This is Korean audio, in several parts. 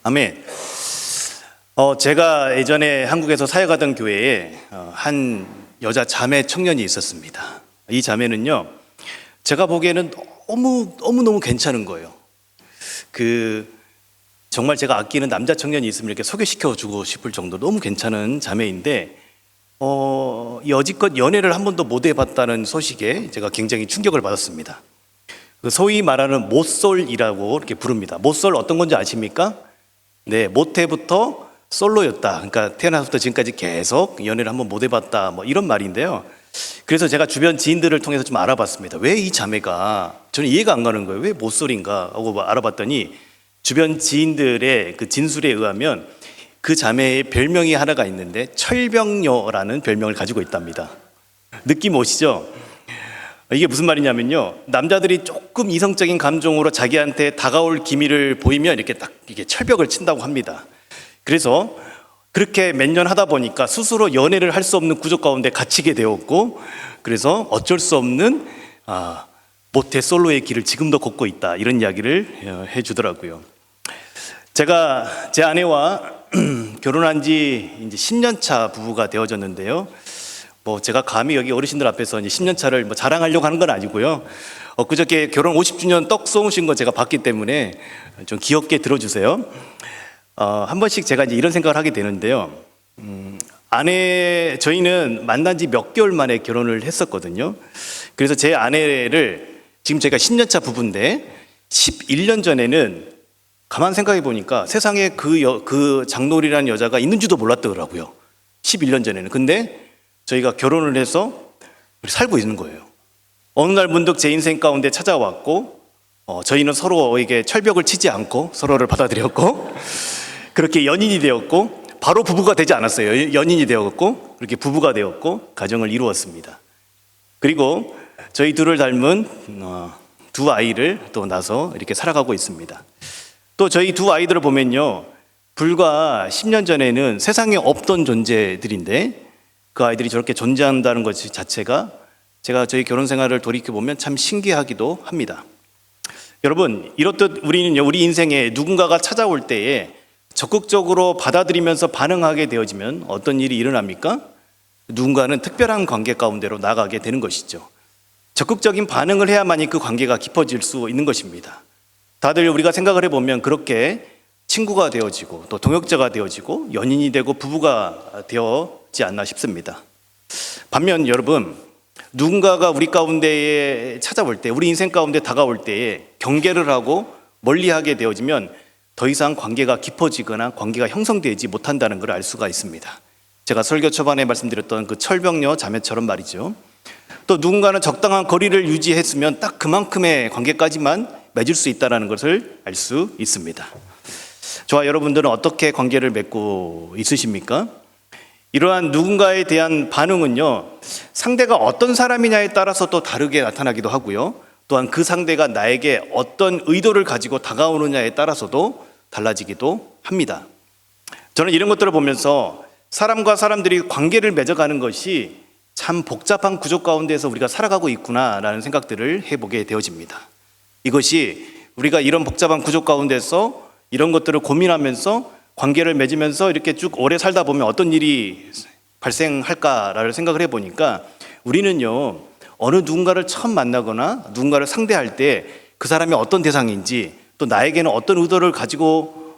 아멘. 제가 예전에 한국에서 사역하던 교회에 한 여자 자매 청년이 있었습니다. 이 자매는요, 제가 보기에는 너무너무 괜찮은 거예요. 정말 제가 아끼는 남자 청년이 있으면 이렇게 소개시켜 주고 싶을 정도로 너무 괜찮은 자매인데, 여지껏 연애를 한 번도 못 해봤다는 소식에 제가 굉장히 충격을 받았습니다. 소위 말하는 모쏠이라고 이렇게 부릅니다. 모쏠 어떤 건지 아십니까? 네, 모태부터 솔로였다. 그러니까 태어나서부터 지금까지 계속 연애를 한번 못 해봤다. 뭐 이런 말인데요. 그래서 제가 주변 지인들을 통해서 좀 알아봤습니다. 왜 이 자매가, 저는 이해가 안 가는 거예요. 왜 모쏠인가 하고 알아봤더니 주변 지인들의 그 진술에 의하면 그 자매의 별명이 하나가 있는데 철벽녀라는 별명을 가지고 있답니다. 느낌 오시죠? 이게 무슨 말이냐면요, 남자들이 조금 이성적인 감정으로 자기한테 다가올 기미를 보이면 이렇게 딱 이게 철벽을 친다고 합니다. 그래서 그렇게 몇 년 하다 보니까 스스로 연애를 할 수 없는 구조 가운데 갇히게 되었고, 그래서 어쩔 수 없는 모태 솔로의 길을 지금도 걷고 있다, 이런 이야기를 해주더라고요. 제가 제 아내와 결혼한 지 이제 10년 차 부부가 되어졌는데요. 제가 감히 여기 어르신들 앞에서 이제 10년 차를 자랑하려고 하는 건 아니고요. 그저께 결혼 50주년 떡 쏘신 거 제가 봤기 때문에 좀 귀엽게 들어주세요. 한 번씩 제가 이제 이런 생각을 하게 되는데요. 저희는 만난 지 몇 개월 만에 결혼을 했었거든요. 그래서 제 아내를, 지금 제가 10년 차 부부인데 11년 전에는 가만 생각해 보니까 세상에 그 장놀이라는 여자가 있는지도 몰랐더라고요. 11년 전에는. 근데 저희가 결혼을 해서 살고 있는 거예요. 어느 날 문득 제 인생 가운데 찾아왔고, 저희는 서로에게 철벽을 치지 않고 서로를 받아들였고, 그렇게 연인이 되었고, 바로 부부가 되지 않았어요. 연인이 되었고, 그렇게 부부가 되었고, 가정을 이루었습니다. 그리고 저희 둘을 닮은 두 아이를 또 낳아서 이렇게 살아가고 있습니다. 또 저희 두 아이들을 보면요, 불과 10년 전에는 세상에 없던 존재들인데 그 아이들이 저렇게 존재한다는 것 자체가 제가 저희 결혼 생활을 돌이켜보면 참 신기하기도 합니다. 여러분, 이렇듯 우리는요, 우리 인생에 누군가가 찾아올 때에 적극적으로 받아들이면서 반응하게 되어지면 어떤 일이 일어납니까? 누군가는 특별한 관계 가운데로 나가게 되는 것이죠. 적극적인 반응을 해야만이 그 관계가 깊어질 수 있는 것입니다. 다들 우리가 생각을 해보면 그렇게 친구가 되어지고 또 동역자가 되어지고 연인이 되고 부부가 되었지 않나 싶습니다. 반면 여러분, 누군가가 우리 가운데에 찾아올 때, 우리 인생 가운데 다가올 때에 경계를 하고 멀리하게 되어지면 더 이상 관계가 깊어지거나 관계가 형성되지 못한다는 걸 알 수가 있습니다. 제가 설교 초반에 말씀드렸던 그 철벽녀 자매처럼 말이죠. 또 누군가는 적당한 거리를 유지했으면 딱 그만큼의 관계까지만 맺을 수 있다는 것을 알 수 있습니다. 저와 여러분들은 어떻게 관계를 맺고 있으십니까? 이러한 누군가에 대한 반응은요, 상대가 어떤 사람이냐에 따라서 또 다르게 나타나기도 하고요, 또한 그 상대가 나에게 어떤 의도를 가지고 다가오느냐에 따라서도 달라지기도 합니다. 저는 이런 것들을 보면서 사람과 사람들이 관계를 맺어가는 것이 참 복잡한 구조 가운데서 우리가 살아가고 있구나라는 생각들을 해보게 되어집니다. 이것이 우리가 이런 복잡한 구조 가운데서 이런 것들을 고민하면서 관계를 맺으면서 이렇게 쭉 오래 살다 보면 어떤 일이 발생할까라는 생각을 해보니까, 우리는요, 어느 누군가를 처음 만나거나 누군가를 상대할 때 그 사람이 어떤 대상인지, 또 나에게는 어떤 의도를 가지고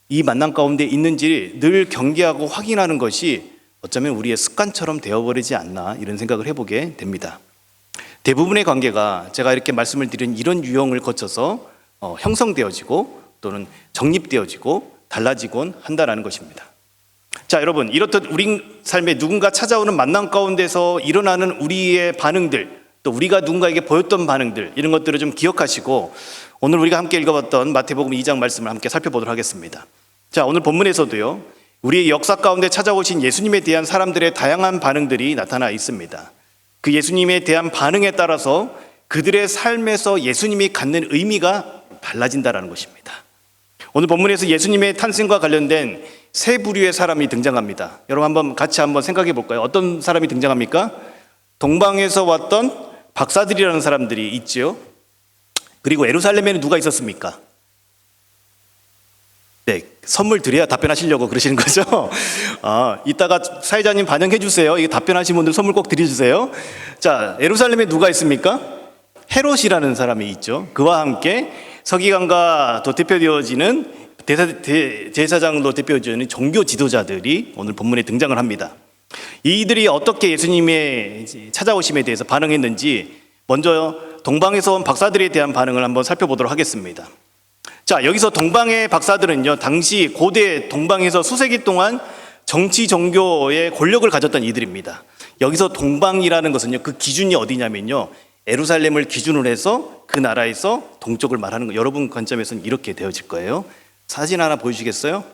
이 만남 가운데 있는지 늘 경계하고 확인하는 것이 어쩌면 우리의 습관처럼 되어버리지 않나, 이런 생각을 해보게 됩니다. 대부분의 관계가 제가 이렇게 말씀을 드린 이런 유형을 거쳐서 형성되어지고 또는 정립되어지고 달라지곤 한다는 것입니다. 자, 여러분, 이렇듯 우리 삶에 누군가 찾아오는 만남 가운데서 일어나는 우리의 반응들, 또 우리가 누군가에게 보였던 반응들, 이런 것들을 좀 기억하시고 오늘 우리가 함께 읽어봤던 마태복음 2장 말씀을 함께 살펴보도록 하겠습니다. 자, 오늘 본문에서도요, 우리의 역사 가운데 찾아오신 예수님에 대한 사람들의 다양한 반응들이 나타나 있습니다. 그 예수님에 대한 반응에 따라서 그들의 삶에서 예수님이 갖는 의미가 달라진다는 것입니다. 오늘 본문에서 예수님의 탄생과 관련된 세 부류의 사람이 등장합니다. 여러분 같이 한번 생각해 볼까요? 어떤 사람이 등장합니까? 동방에서 왔던 박사들이라는 사람들이 있죠. 그리고 예루살렘에는 누가 있었습니까? 네, 선물 드려야 답변하시려고 그러시는 거죠? 이따가 사회자님 반영해 주세요. 이게 답변하신 분들 선물 꼭 드려주세요. 자, 예루살렘에 누가 있습니까? 헤롯이라는 사람이 있죠. 그와 함께 서기관과 또 대표되어지는 제사장으로 대표되어지는 종교 지도자들이 오늘 본문에 등장을 합니다. 이들이 어떻게 예수님의 찾아오심에 대해서 반응했는지 먼저 동방에서 온 박사들에 대한 반응을 한번 살펴보도록 하겠습니다. 자, 여기서 동방의 박사들은요, 당시 고대 동방에서 수세기 동안 정치 종교의 권력을 가졌던 이들입니다. 여기서 동방이라는 것은요, 그 기준이 어디냐면요, 예루살렘을 기준으로 해서 그 나라에서 동쪽을 말하는 거. 여러분 관점에서는 이렇게 되어질 거예요. 사진 하나 보여주시겠어요?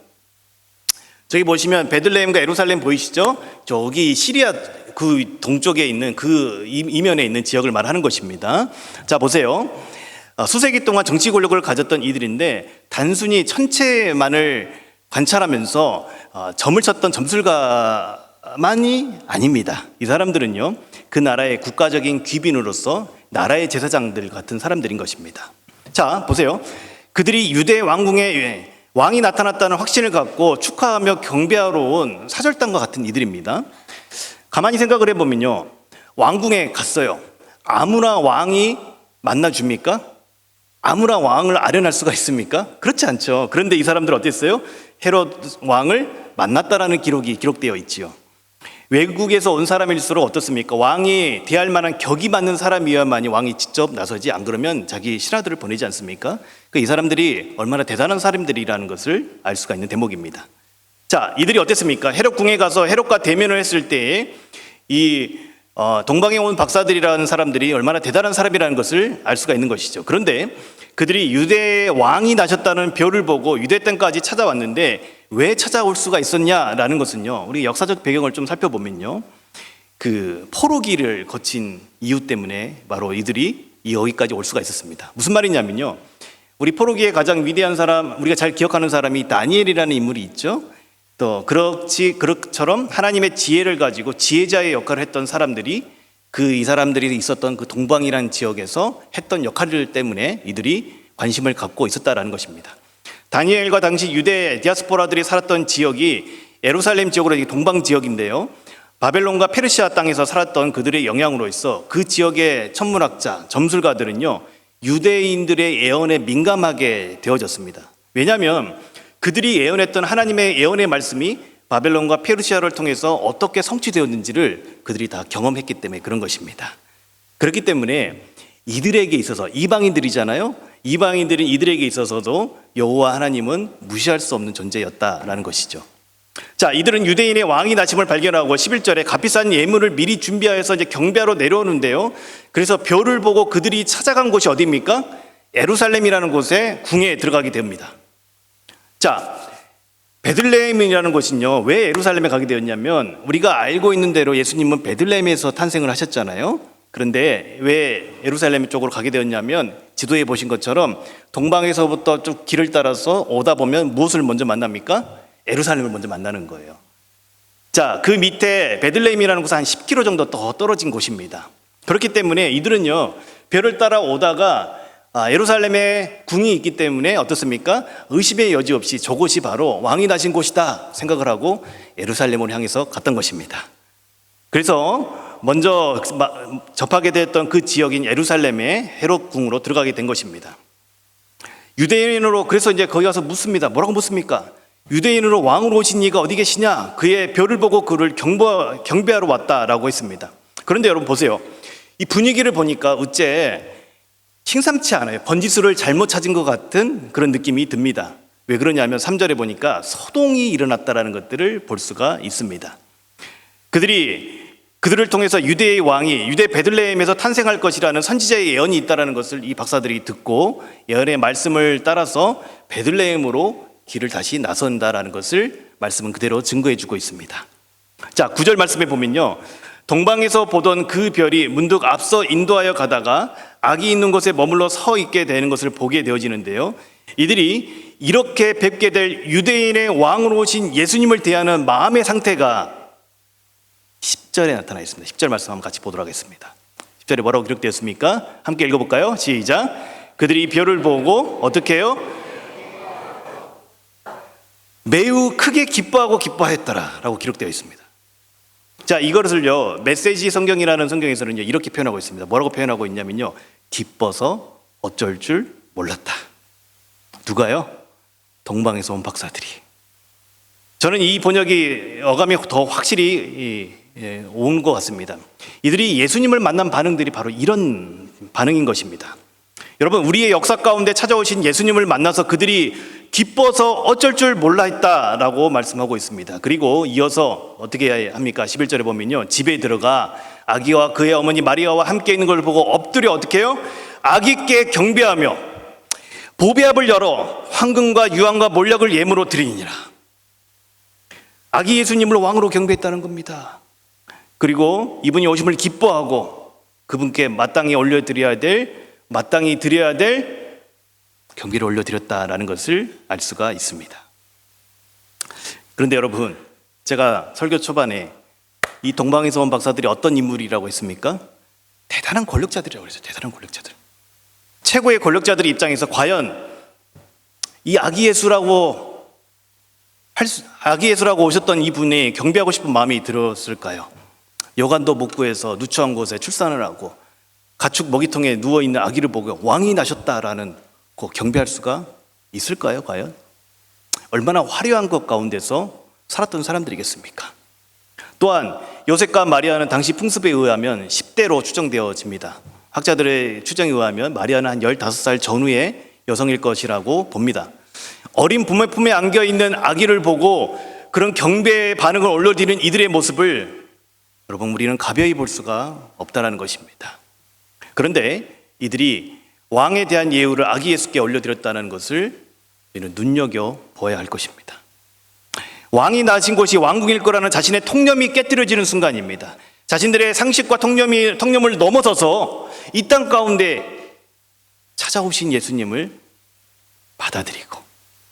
저기 보시면 베들레헴과 예루살렘 보이시죠? 저기 시리아 그 동쪽에 있는 그 이면에 있는 지역을 말하는 것입니다. 자, 보세요. 수세기 동안 정치 권력을 가졌던 이들인데 단순히 천체만을 관찰하면서 점을 쳤던 점술가만이 아닙니다. 이 사람들은요, 그 나라의 국가적인 귀빈으로서 나라의 제사장들 같은 사람들인 것입니다. 자, 보세요. 그들이 유대 왕궁에 왕이 나타났다는 확신을 갖고 축하하며 경배하러 온 사절단과 같은 이들입니다. 가만히 생각을 해보면요, 왕궁에 갔어요. 아무나 왕이 만나줍니까? 아무나 왕을 아련할 수가 있습니까? 그렇지 않죠. 그런데 이 사람들은 어땠어요? 헤롯 왕을 만났다라는 기록이 기록되어 있지요. 외국에서 온 사람일수록 어떻습니까? 왕이 대할 만한 격이 맞는 사람이어야만이 왕이 직접 나서지, 안 그러면 자기 신하들을 보내지 않습니까? 이 사람들이 얼마나 대단한 사람들이라는 것을 알 수가 있는 대목입니다. 자, 이들이 어땠습니까? 헤롯 궁에 가서 헤롯과 대면을 했을 때에 이 동방에 온 박사들이라는 사람들이 얼마나 대단한 사람이라는 것을 알 수가 있는 것이죠. 그런데 그들이 유대 왕이 나셨다는 별을 보고 유대 땅까지 찾아왔는데 왜 찾아올 수가 있었냐라는 것은요, 우리 역사적 배경을 좀 살펴보면요, 그 포로기를 거친 이유 때문에 바로 이들이 여기까지 올 수가 있었습니다. 무슨 말이냐면요, 우리 포로기의 가장 위대한 사람, 우리가 잘 기억하는 사람이 다니엘이라는 인물이 있죠. 또 그렇처럼 하나님의 지혜를 가지고 지혜자의 역할을 했던 사람들이 이 사람들이 있었던 그 동방이라는 지역에서 했던 역할 때문에 이들이 관심을 갖고 있었다라는 것입니다. 다니엘과 당시 유대 디아스포라들이 살았던 지역이 예루살렘 지역으로 동방 지역인데요, 바벨론과 페르시아 땅에서 살았던 그들의 영향으로 있어 그 지역의 천문학자, 점술가들은요, 유대인들의 예언에 민감하게 되어졌습니다. 왜냐하면 그들이 예언했던 하나님의 예언의 말씀이 바벨론과 페르시아를 통해서 어떻게 성취되었는지를 그들이 다 경험했기 때문에 그런 것입니다. 그렇기 때문에 이들에게 있어서, 이방인들이잖아요. 이방인들은 이들에게 있어서도 여호와 하나님은 무시할 수 없는 존재였다라는 것이죠. 자, 이들은 유대인의 왕이 나심을 발견하고 11절에 값비싼 예물을 미리 준비하여서 이제 경배하러 내려오는데요, 그래서 별을 보고 그들이 찾아간 곳이 어디입니까? 예루살렘이라는 곳에 궁에 들어가게 됩니다. 자, 베들레헴이라는 곳은요, 왜 예루살렘에 가게 되었냐면, 우리가 알고 있는 대로 예수님은 베들레헴에서 탄생을 하셨잖아요. 그런데 왜 예루살렘 쪽으로 가게 되었냐면, 지도에 보신 것처럼 동방에서부터 쭉 길을 따라서 오다 보면 무엇을 먼저 만납니까? 예루살렘을 먼저 만나는 거예요. 자, 그 밑에 베들레헴이라는 곳은 한 10km 정도 더 떨어진 곳입니다. 그렇기 때문에 이들은요, 별을 따라 오다가 예루살렘에 궁이 있기 때문에 어떻습니까? 의심의 여지 없이 저곳이 바로 왕이 나신 곳이다 생각을 하고 예루살렘을 향해서 갔던 것입니다. 그래서 먼저 접하게 됐던 그 지역인 예루살렘의 헤롯 궁으로 들어가게 된 것입니다. 유대인으로, 그래서 이제 거기 가서 묻습니다. 뭐라고 묻습니까? 유대인으로 왕으로 오신 이가 어디 계시냐? 그의 별을 보고 그를 경배하러 왔다라고 했습니다. 그런데 여러분 보세요. 이 분위기를 보니까 어째 심상치 않아요. 번지수를 잘못 찾은 것 같은 그런 느낌이 듭니다. 왜 그러냐면 3절에 보니까 소동이 일어났다라는 것들을 볼 수가 있습니다. 그들을 통해서 유대의 왕이 유대 베들레헴에서 탄생할 것이라는 선지자의 예언이 있다는 것을 이 박사들이 듣고 예언의 말씀을 따라서 베들레헴으로 길을 다시 나선다라는 것을 말씀은 그대로 증거해 주고 있습니다. 자, 9절 말씀에 보면요, 동방에서 보던 그 별이 문득 앞서 인도하여 가다가 악이 있는 곳에 머물러 서 있게 되는 것을 보게 되어지는데요, 이들이 이렇게 뵙게 될 유대인의 왕으로 오신 예수님을 대하는 마음의 상태가 10절에 나타나 있습니다. 10절 말씀 한번 같이 보도록 하겠습니다. 10절에 뭐라고 기록되었습니까? 함께 읽어볼까요? 시작. 그들이 별을 보고 어떻게 해요? 매우 크게 기뻐하고 기뻐했더라라고 기록되어 있습니다. 자, 이것을요 메시지 성경이라는 성경에서는요 이렇게 표현하고 있습니다. 뭐라고 표현하고 있냐면요, 기뻐서 어쩔 줄 몰랐다. 누가요? 동방에서 온 박사들이. 저는 이 번역이 어감이 더 확실히 온 것 같습니다. 이들이 예수님을 만난 반응들이 바로 이런 반응인 것입니다. 여러분, 우리의 역사 가운데 찾아오신 예수님을 만나서 그들이 기뻐서 어쩔 줄 몰라 했다라고 말씀하고 있습니다. 그리고 이어서 어떻게 해야 합니까? 11절에 보면요, 집에 들어가 아기와 그의 어머니 마리아와 함께 있는 걸 보고 엎드려 어떻게 해요? 아기께 경배하며 보배압을 열어 황금과 유황과 몰약을 예물로 드리니라. 아기 예수님을 왕으로 경배했다는 겁니다. 그리고 이분이 오심을 기뻐하고 그분께 마땅히 드려야 될 경비를 올려드렸다라는 것을 알 수가 있습니다. 그런데 여러분, 제가 설교 초반에 이 동방에서 온 박사들이 어떤 인물이라고 했습니까? 대단한 권력자들이라고 그랬어요. 대단한 권력자들. 최고의 권력자들의 입장에서 과연 이 아기 예수라고 오셨던 이분이 경배하고 싶은 마음이 들었을까요? 여관도 못 구해서 누추한 곳에 출산을 하고 가축 먹이통에 누워있는 아기를 보고 왕이 나셨다라는 그 경배할 수가 있을까요? 과연? 얼마나 화려한 것 가운데서 살았던 사람들이겠습니까? 또한 요셉과 마리아는 당시 풍습에 의하면 10대로 추정되어집니다. 학자들의 추정에 의하면 마리아는 한 15살 전후의 여성일 것이라고 봅니다. 어린 부모의 품에 안겨있는 아기를 보고 그런 경배의 반응을 올려드리는 이들의 모습을 여러분, 우리는 가벼이 볼 수가 없다는 것입니다. 그런데 이들이 왕에 대한 예우를 아기 예수께 올려드렸다는 것을 우리는 눈여겨봐야 할 것입니다. 왕이 나신 곳이 왕궁일 거라는 자신의 통념이 깨뜨려지는 순간입니다. 자신들의 상식과 통념을 넘어서서 이 땅 가운데 찾아오신 예수님을 받아들이고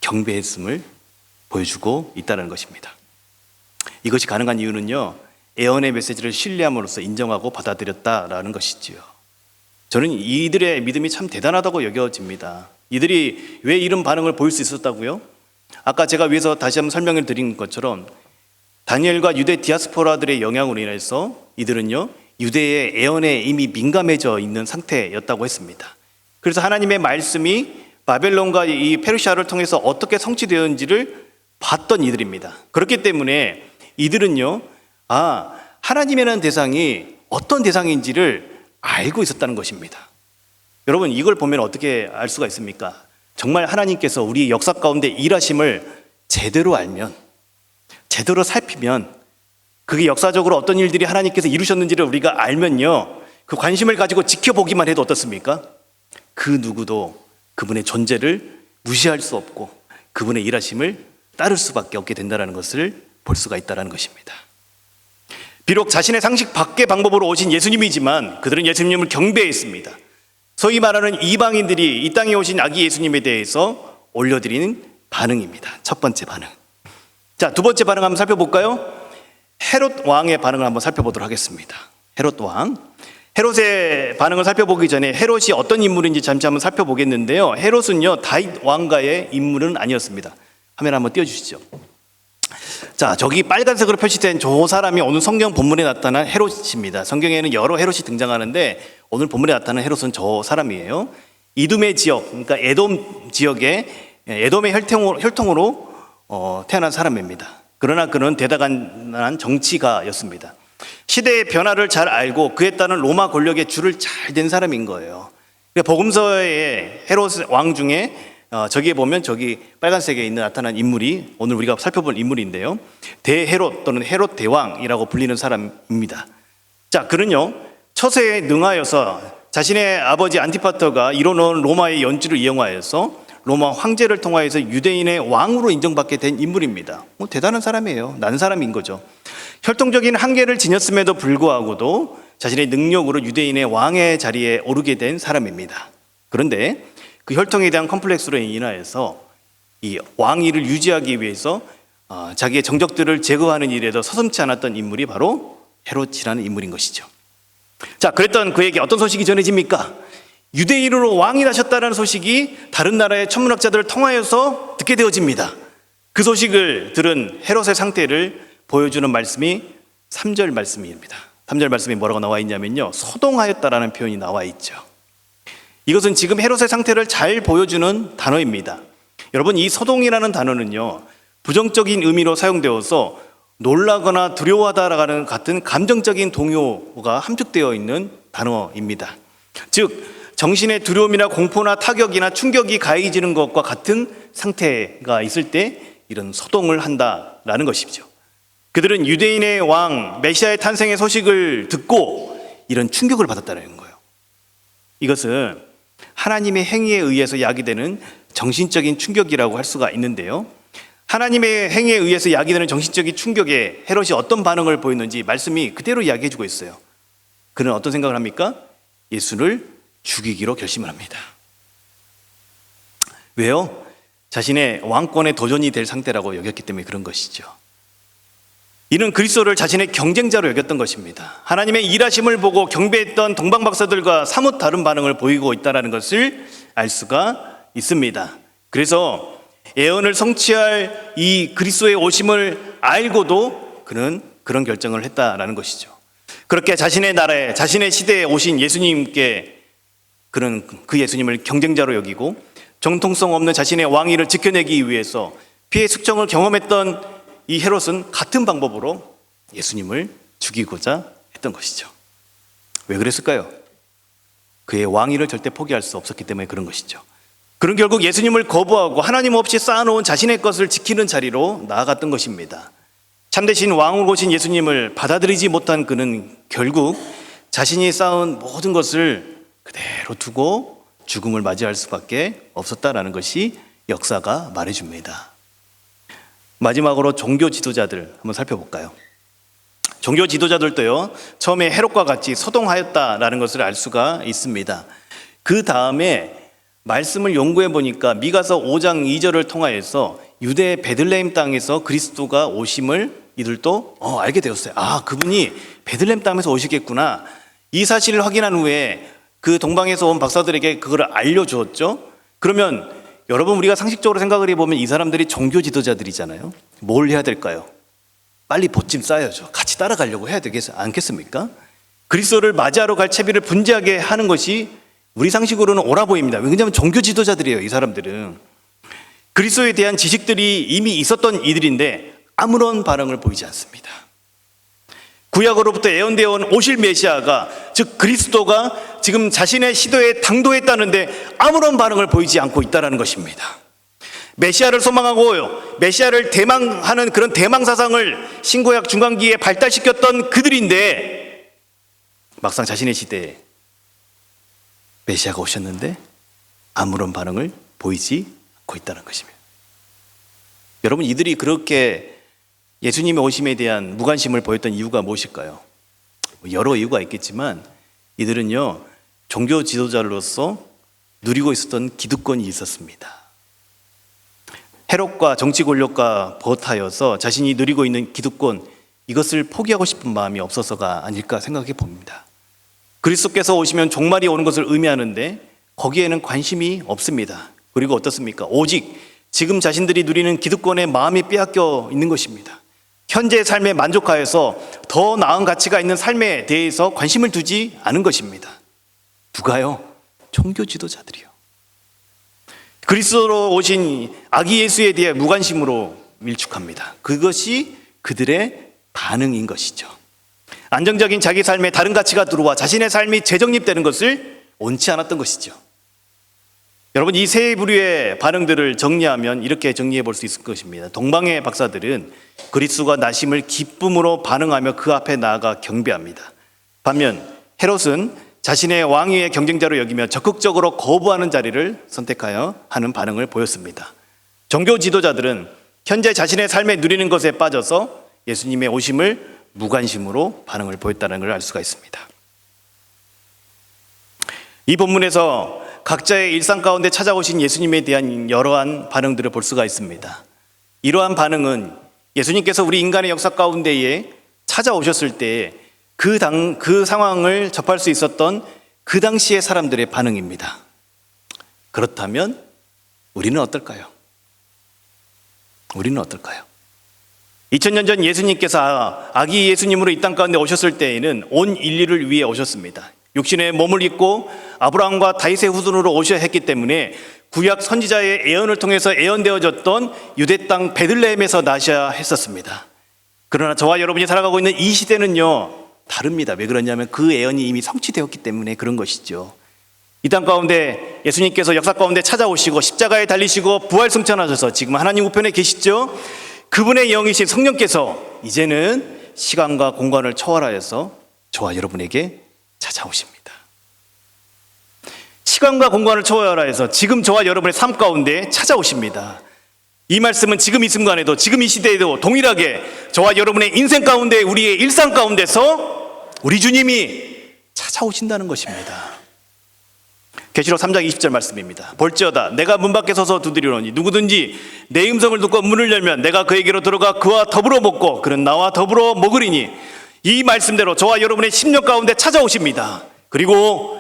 경배했음을 보여주고 있다는 것입니다. 이것이 가능한 이유는요, 예언의 메시지를 신뢰함으로써 인정하고 받아들였다라는 것이지요. 저는 이들의 믿음이 참 대단하다고 여겨집니다. 이들이 왜 이런 반응을 보일 수 있었다고요? 아까 제가 위에서 다시 한번 설명을 드린 것처럼 다니엘과 유대 디아스포라들의 영향으로 인해서 이들은요, 유대의 예언에 이미 민감해져 있는 상태였다고 했습니다. 그래서 하나님의 말씀이 바벨론과 이 페르시아를 통해서 어떻게 성취되었는지를 봤던 이들입니다. 그렇기 때문에 이들은요, 하나님이라는 대상이 어떤 대상인지를 알고 있었다는 것입니다. 여러분, 이걸 보면 어떻게 알 수가 있습니까? 정말 하나님께서 우리 역사 가운데 일하심을 제대로 알면, 제대로 살피면, 그게 역사적으로 어떤 일들이 하나님께서 이루셨는지를 우리가 알면요, 그 관심을 가지고 지켜보기만 해도 어떻습니까? 그 누구도 그분의 존재를 무시할 수 없고 그분의 일하심을 따를 수밖에 없게 된다는 것을 볼 수가 있다는 것입니다. 비록 자신의 상식 밖의 방법으로 오신 예수님이지만 그들은 예수님을 경배했습니다. 소위 말하는 이방인들이 이 땅에 오신 아기 예수님에 대해서 올려드리는 반응입니다. 첫 번째 반응. 자, 두 번째 반응 한번 살펴볼까요? 헤롯 왕의 반응을 한번 살펴보도록 하겠습니다. 헤롯 왕. 헤롯의 반응을 살펴보기 전에 헤롯이 어떤 인물인지 잠시 한번 살펴보겠는데요. 헤롯은요, 다윗 왕가의 인물은 아니었습니다. 화면 한번 띄워주시죠. 자, 저기 빨간색으로 표시된 저 사람이 오늘 성경 본문에 나타난 헤롯입니다. 성경에는 여러 헤롯이 등장하는데 오늘 본문에 나타난 헤롯은 저 사람이에요. 이둠의 지역, 그러니까 에돔 지역의 에돔의 혈통으로 태어난 사람입니다. 그러나 그는 대단한 정치가였습니다. 시대의 변화를 잘 알고 그에 따른 로마 권력의 줄을 잘 댄 사람인 거예요. 복음서의 헤롯 왕 중에 저기에 보면 저기 빨간색에 있는 나타난 인물이 오늘 우리가 살펴볼 인물인데요, 대헤롯 또는 헤롯 대왕이라고 불리는 사람입니다. 자, 그는요, 처세에 능하여서 자신의 아버지 안티파터가 이뤄놓은 로마의 연주를 이용하여서 로마 황제를 통하여서 유대인의 왕으로 인정받게 된 인물입니다. 대단한 사람이에요. 난 사람인 거죠. 혈통적인 한계를 지녔음에도 불구하고도 자신의 능력으로 유대인의 왕의 자리에 오르게 된 사람입니다. 그런데 그 혈통에 대한 컴플렉스로 인하여서 이 왕위를 유지하기 위해서 자기의 정적들을 제거하는 일에도 서슴지 않았던 인물이 바로 헤롯이라는 인물인 것이죠. 자, 그랬던 그에게 어떤 소식이 전해집니까? 유대인으로 왕이 나셨다는 소식이 다른 나라의 천문학자들을 통하여서 듣게 되어집니다. 그 소식을 들은 헤롯의 상태를 보여주는 말씀이 3절 말씀입니다. 3절 말씀이 뭐라고 나와 있냐면요, 소동하였다라는 표현이 나와 있죠. 이것은 지금 헤롯의 상태를 잘 보여주는 단어입니다. 여러분, 이 소동이라는 단어는요, 부정적인 의미로 사용되어서 놀라거나 두려워하다라는 같은 감정적인 동요가 함축되어 있는 단어입니다. 즉, 정신의 두려움이나 공포나 타격이나 충격이 가해지는 것과 같은 상태가 있을 때 이런 소동을 한다라는 것이죠. 그들은 유대인의 왕 메시아의 탄생의 소식을 듣고 이런 충격을 받았다는 거예요. 이것은 하나님의 행위에 의해서 야기되는 정신적인 충격이라고 할 수가 있는데요, 하나님의 행위에 의해서 야기되는 정신적인 충격에 헤롯이 어떤 반응을 보였는지 말씀이 그대로 이야기해주고 있어요. 그는 어떤 생각을 합니까? 예수를 죽이기로 결심을 합니다. 왜요? 자신의 왕권의 도전이 될 상태라고 여겼기 때문에 그런 것이죠. 이는 그리스도를 자신의 경쟁자로 여겼던 것입니다. 하나님의 일하심을 보고 경배했던 동방 박사들과 사뭇 다른 반응을 보이고 있다는 것을 알 수가 있습니다. 그래서 예언을 성취할 이 그리스도의 오심을 알고도 그는 그런 결정을 했다라는 것이죠. 그렇게 자신의 나라에, 자신의 시대에 오신 예수님께 그는 그 예수님을 경쟁자로 여기고 정통성 없는 자신의 왕위를 지켜내기 위해서 피해 숙청을 경험했던 이 헤롯은 같은 방법으로 예수님을 죽이고자 했던 것이죠. 왜 그랬을까요? 그의 왕위를 절대 포기할 수 없었기 때문에 그런 것이죠. 그는 결국 예수님을 거부하고 하나님 없이 쌓아놓은 자신의 것을 지키는 자리로 나아갔던 것입니다. 참되신 왕으로 오신 예수님을 받아들이지 못한 그는 결국 자신이 쌓은 모든 것을 그대로 두고 죽음을 맞이할 수밖에 없었다라는 것이 역사가 말해줍니다. 마지막으로 종교 지도자들 한번 살펴볼까요? 종교 지도자들도요, 처음에 헤롯과 같이 소동하였다라는 것을 알 수가 있습니다. 그 다음에 말씀을 연구해 보니까 미가서 5장 2절을 통하여서 유대 베들레헴 땅에서 그리스도가 오심을 이들도 알게 되었어요. 아, 그분이 베들레헴 땅에서 오시겠구나. 이 사실을 확인한 후에 그 동방에서 온 박사들에게 그걸 알려주었죠. 그러면 여러분, 우리가 상식적으로 생각을 해보면 이 사람들이 종교 지도자들이잖아요. 뭘 해야 될까요? 빨리 보찜 싸야죠. 같이 따라가려고 해야 되겠지 않겠습니까? 그리스도를 맞이하러 갈 채비를 분주하게 하는 것이 우리 상식으로는 옳아 보입니다. 왜냐하면 종교 지도자들이에요. 이 사람들은 그리스도에 대한 지식들이 이미 있었던 이들인데 아무런 반응을 보이지 않습니다. 구약으로부터 예언되어 온 오실 메시아가, 즉 그리스도가 지금 자신의 시도에 당도했다는데 아무런 반응을 보이지 않고 있다는 것입니다. 메시아를 소망하고 메시아를 대망하는 그런 대망 사상을 신구약 중간기에 발달시켰던 그들인데 막상 자신의 시대에 메시아가 오셨는데 아무런 반응을 보이지 않고 있다는 것입니다. 여러분, 이들이 그렇게 예수님의 오심에 대한 무관심을 보였던 이유가 무엇일까요? 여러 이유가 있겠지만 이들은요, 종교 지도자로서 누리고 있었던 기득권이 있었습니다. 헤롯과 정치 권력과 버타여서 자신이 누리고 있는 기득권, 이것을 포기하고 싶은 마음이 없어서가 아닐까 생각해 봅니다. 그리스도께서 오시면 종말이 오는 것을 의미하는데 거기에는 관심이 없습니다. 그리고 어떻습니까? 오직 지금 자신들이 누리는 기득권에 마음이 빼앗겨 있는 것입니다. 현재의 삶에 만족하여서 더 나은 가치가 있는 삶에 대해서 관심을 두지 않은 것입니다. 누가요? 종교 지도자들이요. 그리스도로 오신 아기 예수에 대해 무관심으로 밀축합니다. 그것이 그들의 반응인 것이죠. 안정적인 자기 삶에 다른 가치가 들어와 자신의 삶이 재정립되는 것을 원치 않았던 것이죠. 여러분, 이 세 부류의 반응들을 정리하면 이렇게 정리해 볼 수 있을 것입니다. 동방의 박사들은 그리스도가 나심을 기쁨으로 반응하며 그 앞에 나아가 경배합니다. 반면 헤롯은 자신의 왕위의 경쟁자로 여기며 적극적으로 거부하는 자리를 선택하여 하는 반응을 보였습니다. 종교 지도자들은 현재 자신의 삶에 누리는 것에 빠져서 예수님의 오심을 무관심으로 반응을 보였다는 걸 알 수가 있습니다. 이 본문에서 각자의 일상 가운데 찾아오신 예수님에 대한 여러한 반응들을 볼 수가 있습니다. 이러한 반응은 예수님께서 우리 인간의 역사 가운데에 찾아오셨을 때 그 상황을 접할 수 있었던 그 당시의 사람들의 반응입니다. 그렇다면 우리는 어떨까요? 우리는 어떨까요? 2000년 전 예수님께서 아기 예수님으로 이 땅 가운데 오셨을 때에는 온 인류를 위해 오셨습니다. 육신의 몸을 입고 아브라함과 다윗의 후손으로 오셔야 했기 때문에 구약 선지자의 예언을 통해서 예언되어졌던 유대 땅 베들레헴에서 나셔야 했었습니다. 그러나 저와 여러분이 살아가고 있는 이 시대는요, 다릅니다. 왜 그러냐면 그 예언이 이미 성취되었기 때문에 그런 것이죠. 이 땅 가운데 예수님께서 역사 가운데 찾아오시고 십자가에 달리시고 부활승천하셔서 지금 하나님 우편에 계시죠. 그분의 영이신 성령께서 이제는 시간과 공간을 초월하여서 저와 여러분에게 찾아오십니다. 시간과 공간을 초월하여서 지금 저와 여러분의 삶 가운데 찾아오십니다. 이 말씀은 지금 이 순간에도, 지금 이 시대에도 동일하게 저와 여러분의 인생 가운데, 우리의 일상 가운데서 우리 주님이 찾아오신다는 것입니다. 계시록 3장 20절 말씀입니다. 볼지어다 내가 문 밖에 서서 두드리노니 누구든지 내 음성을 듣고 문을 열면 내가 그에게로 들어가 그와 더불어 먹고 그는 나와 더불어 먹으리니, 이 말씀대로 저와 여러분의 심령 가운데 찾아오십니다. 그리고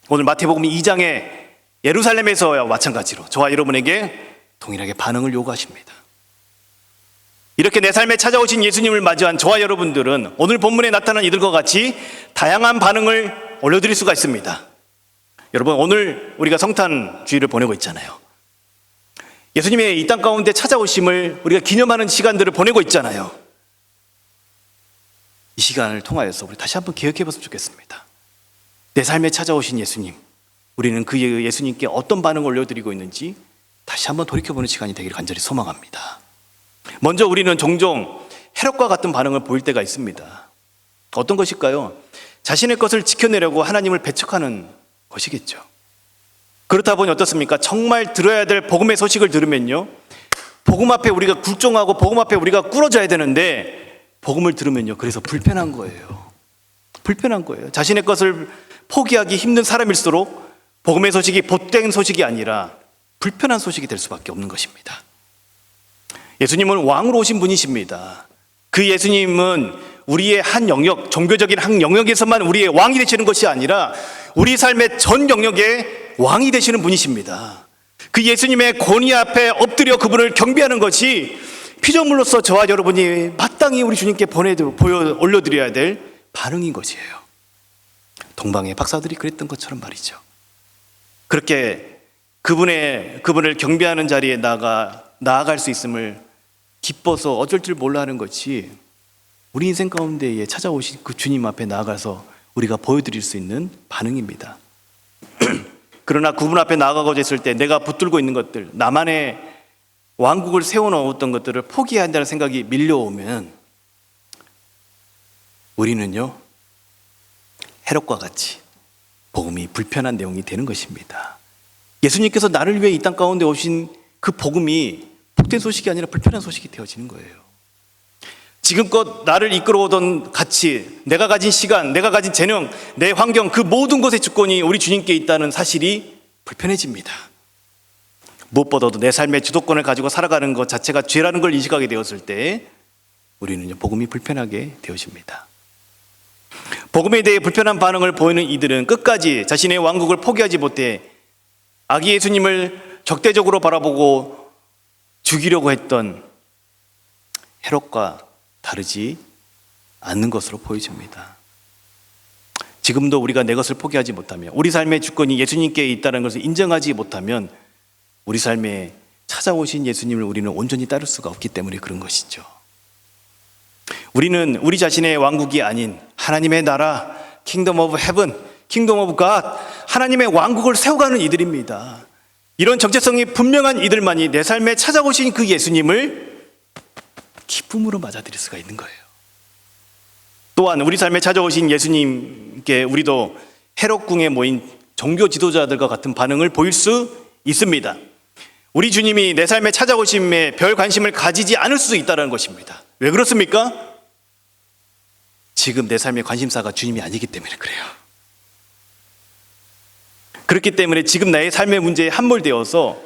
오늘 마태복음 2장의 예루살렘에서와 마찬가지로 저와 여러분에게 동일하게 반응을 요구하십니다. 이렇게 내 삶에 찾아오신 예수님을 맞이한 저와 여러분들은 오늘 본문에 나타난 이들과 같이 다양한 반응을 올려드릴 수가 있습니다. 여러분, 오늘 우리가 성탄 주일을 보내고 있잖아요. 예수님의 이 땅 가운데 찾아오심을 우리가 기념하는 시간들을 보내고 있잖아요. 이 시간을 통하여서 우리 다시 한번 기억해 봤으면 좋겠습니다. 내 삶에 찾아오신 예수님, 우리는 그 예수님께 어떤 반응을 올려드리고 있는지 다시 한번 돌이켜보는 시간이 되기를 간절히 소망합니다. 먼저 우리는 종종 해롭과 같은 반응을 보일 때가 있습니다. 어떤 것일까요? 자신의 것을 지켜내려고 하나님을 배척하는 것이겠죠. 그렇다 보니 어떻습니까? 정말 들어야 될 복음의 소식을 들으면요, 복음 앞에 우리가 굴종하고 복음 앞에 우리가 꿇어져야 되는데 복음을 들으면요, 그래서 불편한 거예요. 불편한 거예요. 자신의 것을 포기하기 힘든 사람일수록 복음의 소식이 복된 소식이 아니라 불편한 소식이 될 수밖에 없는 것입니다. 예수님은 왕으로 오신 분이십니다. 그 예수님은 우리의 한 영역, 종교적인 한 영역에서만 우리의 왕이 되시는 것이 아니라 우리 삶의 전 영역의 왕이 되시는 분이십니다. 그 예수님의 권위 앞에 엎드려 그분을 경배하는 것이 피조물로서 저와 여러분이 마땅히 우리 주님께 올려드려야 될 반응인 것이에요. 동방의 박사들이 그랬던 것처럼 말이죠. 그렇게 그분을 경배하는 자리에 나아갈 수 있음을 기뻐서 어쩔 줄 몰라 하는 것이 우리 인생 가운데에 찾아오신 그 주님 앞에 나아가서 우리가 보여드릴 수 있는 반응입니다. 그러나 그분 앞에 나아가고자 했을 때 내가 붙들고 있는 것들, 나만의 왕국을 세워놓았던 것들을 포기해야 한다는 생각이 밀려오면 우리는요, 해롭과 같이 복음이 불편한 내용이 되는 것입니다. 예수님께서 나를 위해 이 땅 가운데 오신 그 복음이 복된 소식이 아니라 불편한 소식이 되어지는 거예요. 지금껏 나를 이끌어오던 가치, 내가 가진 시간, 내가 가진 재능, 내 환경, 그 모든 것의 주권이 우리 주님께 있다는 사실이 불편해집니다. 무엇보다도 내 삶의 주도권을 가지고 살아가는 것 자체가 죄라는 걸 인식하게 되었을 때 우리는 복음이 불편하게 되어집니다. 복음에 대해 불편한 반응을 보이는 이들은 끝까지 자신의 왕국을 포기하지 못해 아기 예수님을 적대적으로 바라보고 죽이려고 했던 헤롯과 다르지 않는 것으로 보여집니다. 지금도 우리가 내 것을 포기하지 못하면, 우리 삶의 주권이 예수님께 있다는 것을 인정하지 못하면 우리 삶에 찾아오신 예수님을 우리는 온전히 따를 수가 없기 때문에 그런 것이죠. 우리는 우리 자신의 왕국이 아닌 하나님의 나라, 킹덤 오브 헤븐, 킹덤 오브 갓, 하나님의 왕국을 세워가는 이들입니다. 이런 정체성이 분명한 이들만이 내 삶에 찾아오신 그 예수님을 기쁨으로 맞아들일 수가 있는 거예요. 또한 우리 삶에 찾아오신 예수님께 우리도 헤롯궁에 모인 종교 지도자들과 같은 반응을 보일 수 있습니다. 우리 주님이 내 삶에 찾아오심에 별 관심을 가지지 않을 수 있다는 것입니다. 왜 그렇습니까? 지금 내 삶의 관심사가 주님이 아니기 때문에 그래요. 그렇기 때문에 지금 나의 삶의 문제에 함몰되어서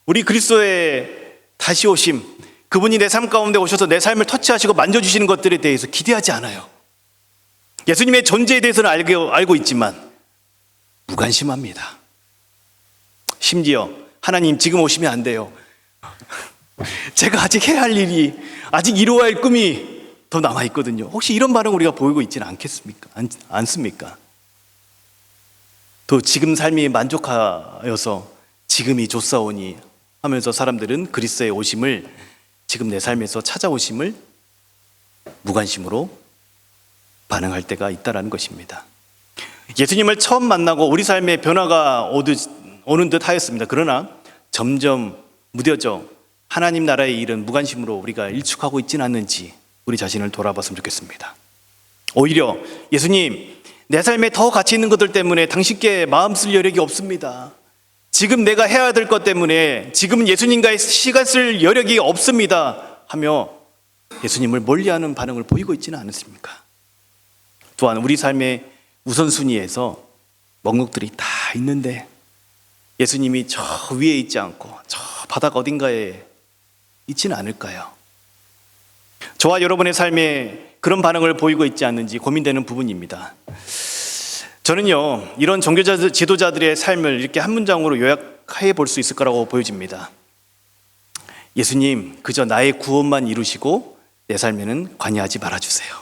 우리 그리스도의 다시 오심, 그분이 내 삶 가운데 오셔서 내 삶을 터치하시고 만져주시는 것들에 대해서 기대하지 않아요. 예수님의 존재에 대해서는 알고 있지만 무관심합니다. 심지어 하나님 지금 오시면 안 돼요. 제가 아직 해야 할 일이, 아직 이루어야 할 꿈이 더 남아있거든요. 혹시 이런 반응 우리가 보이고 있지는 않겠습니까? 않습니까? 또 지금 삶이 만족하여서 지금이 좋사오니 하면서 사람들은 그리스도의 오심을, 지금 내 삶에서 찾아오심을 무관심으로 반응할 때가 있다는 것입니다. 예수님을 처음 만나고 우리 삶에 변화가 오는 듯 하였습니다. 그러나 점점 무뎌져 하나님 나라의 일은 무관심으로 우리가 일축하고 있지는 않는지 우리 자신을 돌아봤으면 좋겠습니다. 오히려 예수님, 내 삶에 더 가치 있는 것들 때문에 당신께 마음 쓸 여력이 없습니다. 지금 내가 해야 될 것 때문에 지금 예수님과의 시간 쓸 여력이 없습니다 하며 예수님을 멀리하는 반응을 보이고 있지는 않습니까? 또한 우리 삶의 우선순위에서 목록들이 다 있는데 예수님이 저 위에 있지 않고 저 바닥 어딘가에 있지는 않을까요? 저와 여러분의 삶에 그런 반응을 보이고 있지 않는지 고민되는 부분입니다. 저는요, 이런 종교자 지도자들의 삶을 이렇게 한 문장으로 요약해 볼 수 있을 거라고 보여집니다. 예수님, 그저 나의 구원만 이루시고 내 삶에는 관여하지 말아주세요.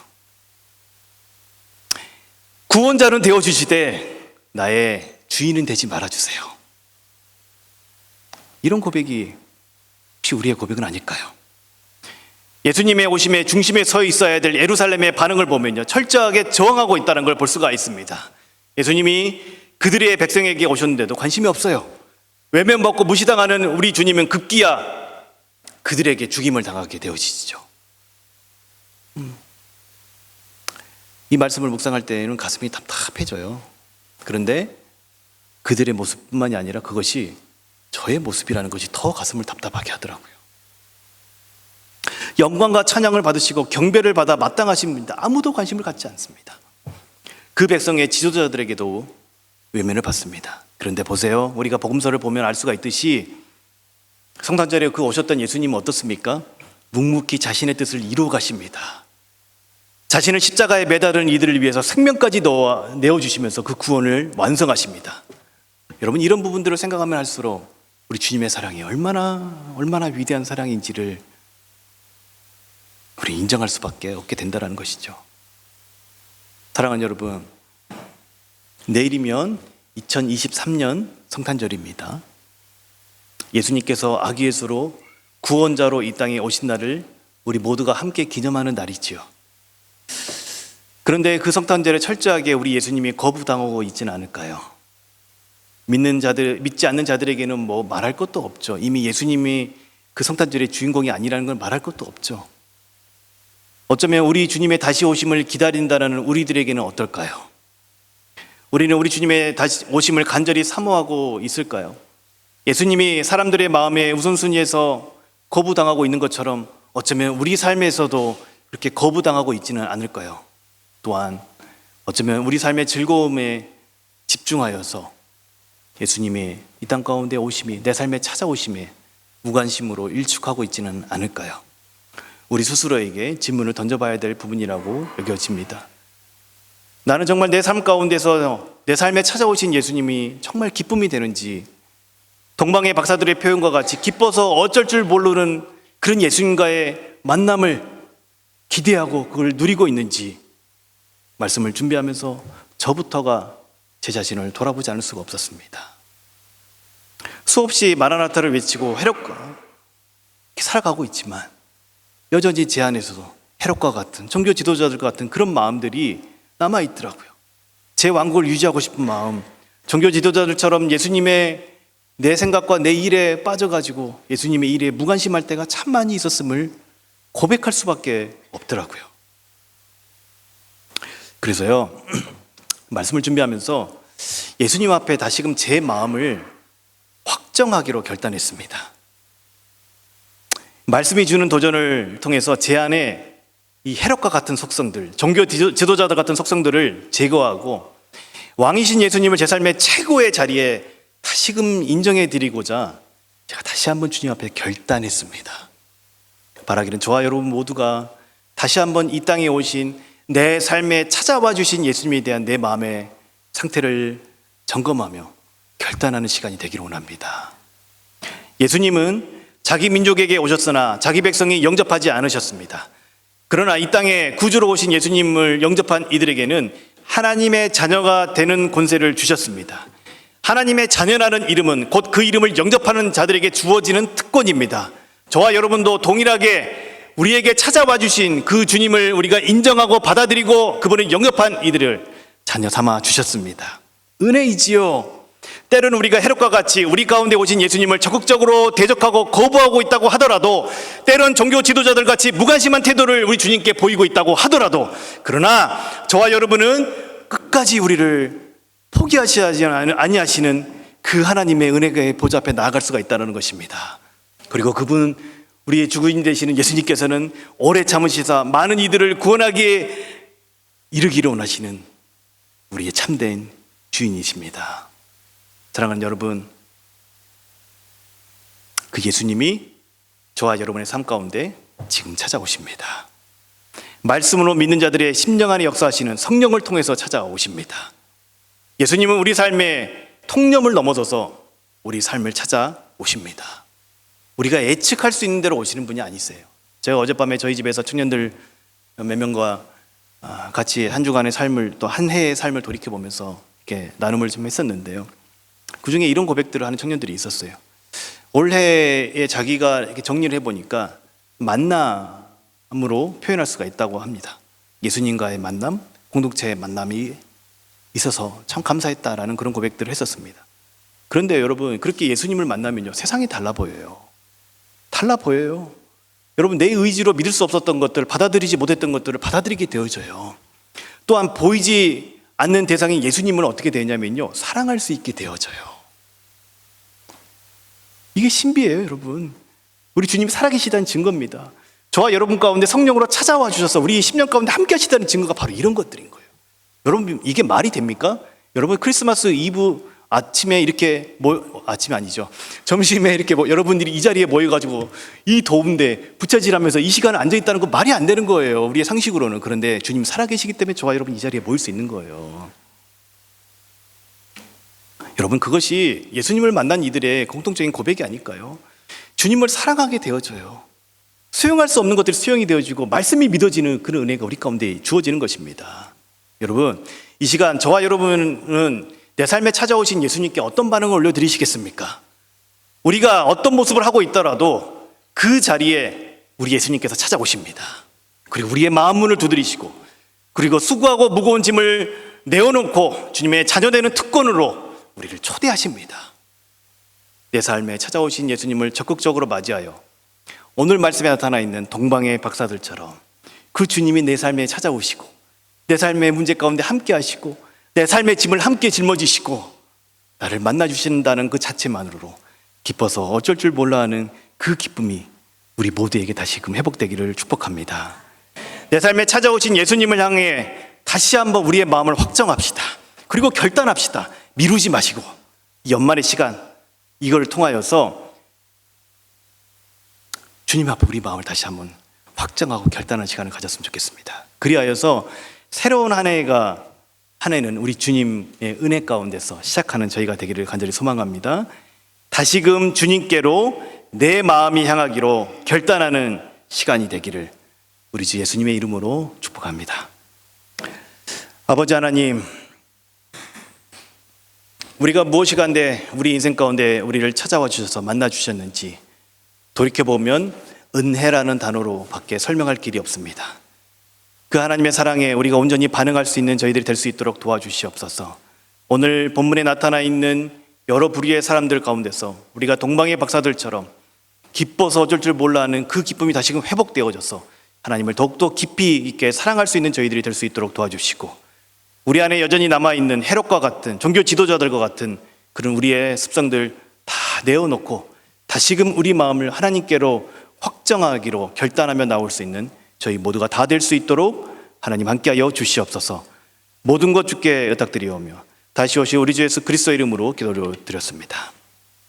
구원자는 되어주시되 나의 주인은 되지 말아주세요. 이런 고백이 혹시 우리의 고백은 아닐까요? 예수님의 오심의 중심에 서 있어야 될 예루살렘의 반응을 보면요, 철저하게 저항하고 있다는 걸 볼 수가 있습니다. 예수님이 그들의 백성에게 오셨는데도 관심이 없어요. 외면받고 무시당하는 우리 주님은 급기야 그들에게 죽임을 당하게 되어지죠. 이 말씀을 묵상할 때에는 가슴이 답답해져요. 그런데 그들의 모습뿐만이 아니라 그것이 저의 모습이라는 것이 더 가슴을 답답하게 하더라고요. 영광과 찬양을 받으시고 경배를 받아 마땅하신 분인데 아무도 관심을 갖지 않습니다. 그 백성의 지도자들에게도 외면을 받습니다. 그런데 보세요, 우리가 복음서를 보면 알 수가 있듯이 성탄절에 그 오셨던 예수님은 어떻습니까? 묵묵히 자신의 뜻을 이루어 가십니다. 자신을 십자가에 매달은 이들을 위해서 생명까지 내어주시면서 그 구원을 완성하십니다. 여러분, 이런 부분들을 생각하면 할수록 우리 주님의 사랑이 얼마나 위대한 사랑인지를 우리 인정할 수밖에 없게 된다는 것이죠. 사랑하는 여러분, 내일이면 2023년 성탄절입니다. 예수님께서 아기 예수로 구원자로 이 땅에 오신 날을 우리 모두가 함께 기념하는 날이지요. 그런데 그 성탄절에 철저하게 우리 예수님이 거부당하고 있지는 않을까요? 믿지 않는 자들에게는 뭐 말할 것도 없죠. 이미 예수님이 그 성탄절의 주인공이 아니라는 걸 말할 것도 없죠. 어쩌면 우리 주님의 다시 오심을 기다린다는 우리들에게는 어떨까요? 우리는 우리 주님의 다시 오심을 간절히 사모하고 있을까요? 예수님이 사람들의 마음의 우선순위에서 거부당하고 있는 것처럼 어쩌면 우리 삶에서도 그렇게 거부당하고 있지는 않을까요? 또한 어쩌면 우리 삶의 즐거움에 집중하여서 예수님의 이 땅 가운데 오심이, 내 삶에 찾아오심에 무관심으로 일축하고 있지는 않을까요? 우리 스스로에게 질문을 던져봐야 될 부분이라고 여겨집니다. 나는 정말 내 삶 가운데서 내 삶에 찾아오신 예수님이 정말 기쁨이 되는지, 동방의 박사들의 표현과 같이 기뻐서 어쩔 줄 모르는 그런 예수님과의 만남을 기대하고 그걸 누리고 있는지 말씀을 준비하면서 저부터가 제 자신을 돌아보지 않을 수가 없었습니다. 수없이 마라나타를 외치고 해롭게 살아가고 있지만 여전히 제 안에서도 해롭과 같은, 종교 지도자들과 같은 그런 마음들이 남아있더라고요. 제 왕국을 유지하고 싶은 마음, 종교 지도자들처럼 예수님의 내 생각과 내 일에 빠져가지고 예수님의 일에 무관심할 때가 참 많이 있었음을 고백할 수밖에 없더라고요. 그래서요, 말씀을 준비하면서 예수님 앞에 다시금 제 마음을 확정하기로 결단했습니다. 말씀이 주는 도전을 통해서 제 안에 이 해롭과 같은 속성들, 종교 지도자들 같은 속성들을 제거하고 왕이신 예수님을 제 삶의 최고의 자리에 다시금 인정해 드리고자 제가 다시 한번 주님 앞에 결단했습니다. 바라기는 저와 여러분 모두가 다시 한번 이 땅에 오신 내 삶에 찾아와 주신 예수님에 대한 내 마음의 상태를 점검하며 결단하는 시간이 되기를 원합니다. 예수님은 자기 민족에게 오셨으나 자기 백성이 영접하지 않으셨습니다. 그러나 이 땅에 구주로 오신 예수님을 영접한 이들에게는 하나님의 자녀가 되는 권세를 주셨습니다. 하나님의 자녀라는 이름은 곧 그 이름을 영접하는 자들에게 주어지는 특권입니다. 저와 여러분도 동일하게 우리에게 찾아와 주신 그 주님을 우리가 인정하고 받아들이고 그분을 영접한 이들을 자녀 삼아 주셨습니다. 은혜이지요. 때로는 우리가 헤롯과 같이 우리 가운데 오신 예수님을 적극적으로 대적하고 거부하고 있다고 하더라도, 때로는 종교 지도자들 같이 무관심한 태도를 우리 주님께 보이고 있다고 하더라도, 그러나 저와 여러분은 끝까지 우리를 포기하시지 아니하시는 그 하나님의 은혜의 보좌 앞에 나아갈 수가 있다는 것입니다. 그리고 그분, 우리의 주인 되시는 예수님께서는 오래 참으시사 많은 이들을 구원하기에 이르기를 원하시는 우리의 참된 주인이십니다. 사랑하는 여러분, 그 예수님이 저와 여러분의 삶 가운데 지금 찾아오십니다. 말씀으로 믿는 자들의 심령 안에 역사하시는 성령을 통해서 찾아오십니다. 예수님은 우리 삶의 통념을 넘어서서 우리 삶을 찾아오십니다. 우리가 예측할 수 있는 대로 오시는 분이 아니세요. 제가 어젯밤에 저희 집에서 청년들 몇 명과 같이 한 주간의 삶을, 또 한 해의 삶을 돌이켜보면서 이렇게 나눔을 좀 했었는데요. 그 중에 이런 고백들을 하는 청년들이 있었어요. 올해에 자기가 이렇게 정리를 해보니까 만남으로 표현할 수가 있다고 합니다. 예수님과의 만남, 공동체의 만남이 있어서 참 감사했다라는 그런 고백들을 했었습니다. 그런데 여러분, 그렇게 예수님을 만나면요, 세상이 달라 보여요. 달라 보여요. 여러분, 내 의지로 믿을 수 없었던 것들, 받아들이지 못했던 것들을 받아들이게 되어져요. 또한 보이지 않는 대상인 예수님은 어떻게 되냐면요, 사랑할 수 있게 되어져요. 이게 신비예요, 여러분. 우리 주님이 살아계시다는 증거입니다. 저와 여러분 가운데 성령으로 찾아와 주셔서 우리 10년 가운데 함께 하시다는 증거가 바로 이런 것들인 거예요. 여러분, 이게 말이 됩니까? 여러분, 크리스마스 이브 아침에 이렇게 아침이 아니죠, 점심에 이렇게 여러분들이 이 자리에 모여가지고 이 더운데 부채질하면서 이 시간에 앉아있다는 거 말이 안 되는 거예요, 우리의 상식으로는. 그런데 주님 살아계시기 때문에 저와 여러분 이 자리에 모일 수 있는 거예요. 여러분, 그것이 예수님을 만난 이들의 공통적인 고백이 아닐까요? 주님을 사랑하게 되어져요. 수용할 수 없는 것들이 수용이 되어지고 말씀이 믿어지는 그런 은혜가 우리 가운데 주어지는 것입니다. 여러분, 이 시간 저와 여러분은 내 삶에 찾아오신 예수님께 어떤 반응을 올려드리시겠습니까? 우리가 어떤 모습을 하고 있더라도 그 자리에 우리 예수님께서 찾아오십니다. 그리고 우리의 마음 문을 두드리시고, 그리고 수고하고 무거운 짐을 내어놓고 주님의 자녀되는 특권으로 우리를 초대하십니다. 내 삶에 찾아오신 예수님을 적극적으로 맞이하여 오늘 말씀에 나타나 있는 동방의 박사들처럼 그 주님이 내 삶에 찾아오시고 내 삶의 문제 가운데 함께 하시고 내 삶의 짐을 함께 짊어지시고 나를 만나주신다는 그 자체만으로 기뻐서 어쩔 줄 몰라 하는 그 기쁨이 우리 모두에게 다시금 회복되기를 축복합니다. 내 삶에 찾아오신 예수님을 향해 다시 한번 우리의 마음을 확정합시다. 그리고 결단합시다. 미루지 마시고 이 연말의 시간, 이걸 통하여서 주님 앞에 우리 마음을 다시 한번 확정하고 결단하는 시간을 가졌으면 좋겠습니다. 그리하여서 새로운 한 해는 우리 주님의 은혜 가운데서 시작하는 저희가 되기를 간절히 소망합니다. 다시금 주님께로 내 마음이 향하기로 결단하는 시간이 되기를 우리 주 예수님의 이름으로 축복합니다. 아버지 하나님, 우리가 무엇이 간데 우리 인생 가운데 우리를 찾아와 주셔서 만나 주셨는지 돌이켜보면 은혜라는 단어로 밖에 설명할 길이 없습니다. 그 하나님의 사랑에 우리가 온전히 반응할 수 있는 저희들이 될 수 있도록 도와주시옵소서. 오늘 본문에 나타나 있는 여러 부류의 사람들 가운데서 우리가 동방의 박사들처럼 기뻐서 어쩔 줄 몰라 하는 그 기쁨이 다시금 회복되어져서 하나님을 더욱더 깊이 있게 사랑할 수 있는 저희들이 될 수 있도록 도와주시고, 우리 안에 여전히 남아있는 헤롯과 같은 종교 지도자들과 같은 그런 우리의 습성들 다 내어놓고 다시금 우리 마음을 하나님께로 확정하기로 결단하며 나올 수 있는 저희 모두가 다 될 수 있도록 하나님 함께하여 주시옵소서. 모든 것 주께 의탁드리오며 다시 오시 우리 주 예수 그리스도의 이름으로 기도를 드렸습니다.